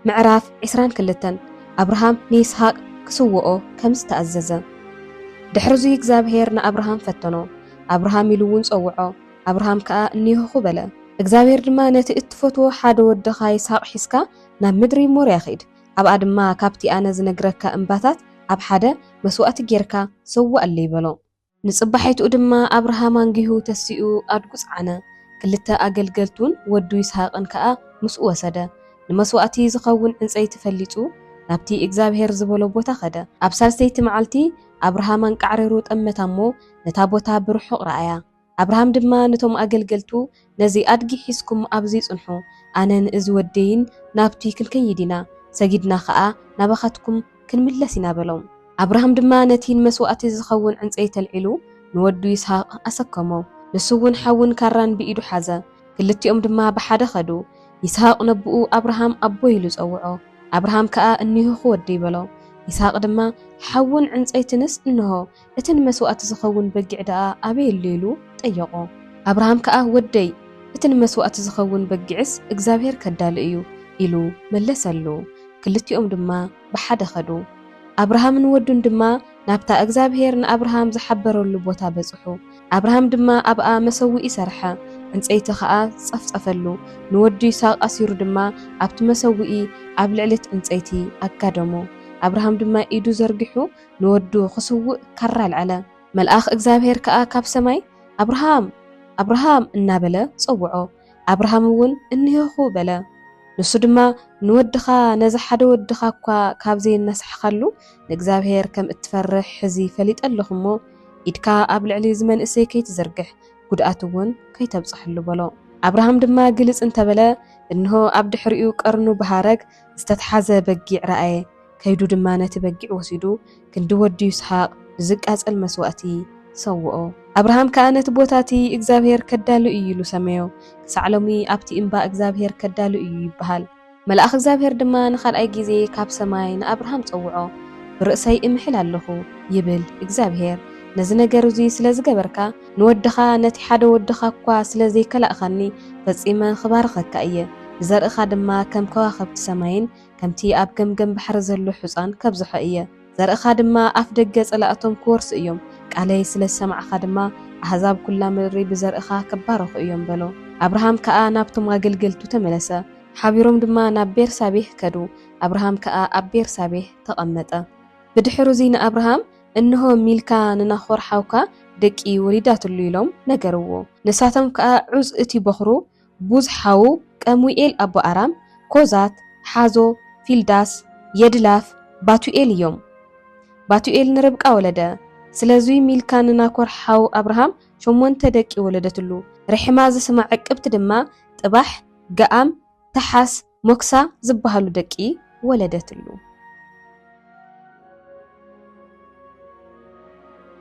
معراف 22 أبراهام نيسحاق كسوؤو كمستأزز دحرزو እግዚአብሔር ንአብርሃም ፈተኖ አብርሃም ኢሉውን ጸውዖ አብርሃም ከአ እኒሆ ኹበለ እግዚአብሔር ድማ ነቲ እትፈትዎ ሓደ ወድኻ ይስሐቅ ሒስካ ናብ ምድሪ ሞርያ ኺድ ኣብኣ ድማ ካብቲ ኣነ ዝነግረካ እምባታት ኣብ ሓደ መስዋእቲ ጌርካ ሰውኣለ ይበሎ ንጽባሒቱ ድማ አብርሃም አንጊሁ ተሲኡ ኣድጉ ጻዕነ ክልተ ኣገልገልቱን ወዱ ይስሐቅን ከአ ምስኡ ወሰደ ንመስዋእቲ ዝኸውን ዕንፀይቲ ፈሊጹ ናብቲ እግዚአብሔር ዝበሎ ቦታ ኸደ ኣብ ሳልሰይቲ መዓልቲ አብርሃም አንቃዕረሩ ጠመታሞ ነታ ቦታ ብርሑቕ ረአያ አብርሃም ድማ ነቶም ኣገልገልቱ ነዚ ኣድጊ ሒስኩም ኣብዚ ጽንሑ ኣነ ንእዚ ወደይን ናብቲ ክንከይዲና ሰጊድና ኸኣ ናባኻትኩም ክንምለስ ኢና በሎም አብርሃም ድማ ነቲ መስዋእቲ ዝኸውን ዕንፀይቲ ተልዒሉ ንወዱ ይስሐቅ ኣሰከሞ ንሱ እውን ሓውን ካራን ብኢዱ ሓዘ ክልቲኦም ድማ ብሓደ ኸዱ ይስሐቅ ነብኡ አብርሃም ኣቦ ኢሉ ጸውዖ አብርሃም ከኣ እኒሆ ወዲ ይበሎ ይስሐቅ ድማ ሓውን ዕንፀይትንስ እንሆ እተን መስዋእቲ ዝኸውን በጊዕ ደኣ ኣበየሉ ኢሉ ጠየቆ አብርሃም ከኣ ወደይ እተን መስዋእቲ ዝኸውን በጊዕስ እግዚአብሔር ከዳል እዩ ኢሉ መለሰሉ ክልቲኦም ድማ ብሓደ ኸዱ አብርሃምን ወዱን ድማ ናብታ እግዚአብሔር ንአብርሃም ዝሓበረሉ ቦታ በጽሑ አብርሃም ድማ ኣብኣ መሰዊኢ ሰርሐ ዕንፀይቲ ኸኣ ጸፍጸፈሉ ንወዱ ይስሐቅ ኣሲሩ ድማ ኣብቲ መሰዊኢ ኣብ ልዕሊት ዕንፀይቲ ኣጋደሞ አብርሃም ድማ ኢዱ ዘርጊሑ ንወዱ ክስውእ ካራ ልዓለ መልአኽ እግዚአብሔር ከኣ ካብ ሰማይ አብርሃም አብርሃም እናበለ ጸውዖ አብርሃም እውን እንሆ በለ ንሱ ድማ ንወድኻ ነዚ ሓደ ወድኻ እኳ ካብዘ ነስሕኻሉ ንእግዚአብሔር ከም እትፈርሕ ሕዚ ፈሊጠለኹሞ ኢድካ ኣብ ልዕሊ ዝመንእሰይ ከይትዘርግሕ ጉድኣት እውን ከይተብጽሕሉ በሎ አብርሃም ድማ ግልጽ እንተበለ እንሆ ኣብ ድሕሪኡ ቀርኑ በሃረግ ዝተተሓዘ በጊዕ ረአየ ከይዱ ድማ ነቲ በጊዕ ወሲዱ ክንዲ ወዱ ይስሐቅ ዝቃጸል መስዋእቲ ሰውኦ አብርሃም ከኣ ነቲ ቦታቲ እግዚአብሔር ከዳሉ እዩ ኢሉ ሰመዮ ክሳዕሎሚ ኣብቲ እምባ እግዚአብሔር ከዳሉ እዩ ይበሃል መልአኽ እግዚአብሔር ድማ ንኻልኣይ ግዜ ካብ ሰማይ ንአብርሃም ጸውዖ ብርእሰይ እምሕል ኣለኹ ይብል እግዚአብሔር ነዚ ነገር እዚ ስለ ዝገበርካ ንወድኻ ነቲ ሓደ ወድኻ እኳ ስለ ዘይከላእኻኒ ፈጺመ ክባርኸካ እየ ዘርእኻ ድማ ከም ከዋኸብቲ ሰማይን ከምቲ ኣብ ገምገም ባሕሪ ዘሎ ሕፃን ከብዝሖ እየ ዘርእኻ ድማ ኣፍ ደገ ጸላእቶም ክወርሱ እዮም ቃለይ ስለ ሰማዕኻ ድማ ኣሕዛብ ኩላ ምድሪ ብዘርእኻ ከባረኹ እዮም በሎ አብርሃም ከኣ ናብቶም ኣገልገልቱ ተመለሰ ሓቢሮም ድማ ናብ ቤርሳቤህ ከዱ አብርሃም ከኣ ኣብ ቤርሳቤህ ተቐመጠ ብድሕሪ እዚ ንአብርሃም እንሆ ሚልካ ንናኾር ሓውካ ደቂ ወሊዳትሉ ኢሎም ነገርዎ ንሳቶም ከኣ ዑዝ እቲ በኽሩ ቡዝ ሓው ቀሙኤል ኣቦ ኣራም ኮዛት ሓዞ ፊልዳስ የድላፍ ባቱኤል እዮም ባቱኤል ንርብቃ ወለደ ስለዚ ሚልካ ንናኮር ሓው አብርሃም 8 ደቂ ወለደትሉ ረሒማ ዝስማዕ ዕቅብቲ ድማ ጥባሕ ገአም ተሓስ ሞክሳ ዝበሃሉ ደቂ ወለደትሉ